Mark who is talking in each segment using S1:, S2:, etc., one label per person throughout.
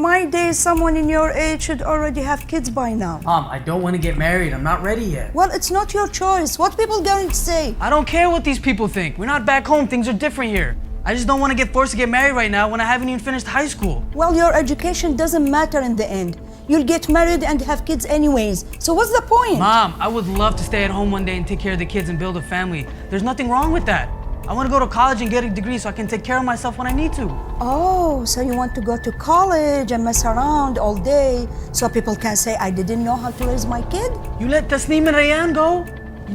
S1: my days, someone in your age should already have kids by now.
S2: Mom, I don't want to get married. I'm not ready yet.
S1: Well, it's not your choice. What people going to say?
S2: I don't care what these people think. We're not back home. Things are different here. I just don't want to get forced to get married right now when I haven't even finished high school.
S1: Well, your education doesn't matter in the end. You'll get married and have kids anyways. So what's the point?
S2: Mom, I would love to stay at home one day and take care of the kids and build a family. There's nothing wrong with that. I want to go to college and get a degree so I can take care of myself when I need to.
S1: Oh, so you want to go to college and mess around all day so people can say, I didn't know how to raise my kid?
S2: You let Tasneem and Rayyan go?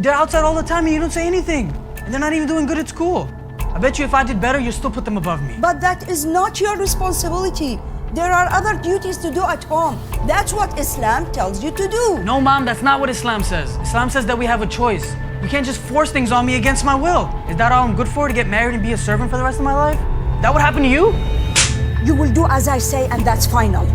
S2: They're outside all the time and you don't say anything. And they're not even doing good at school. I bet you if I did better, you'd still put them above me.
S1: But that is not your responsibility. There are other duties to do at home. That's what Islam tells you to do.
S2: No, Mom, that's not what Islam says. Islam says that we have a choice. You can't just force things on me against my will. Is that all I'm good for, to get married and be a servant for the rest of my life? That would happen to you?
S1: You will do as I say, and that's final.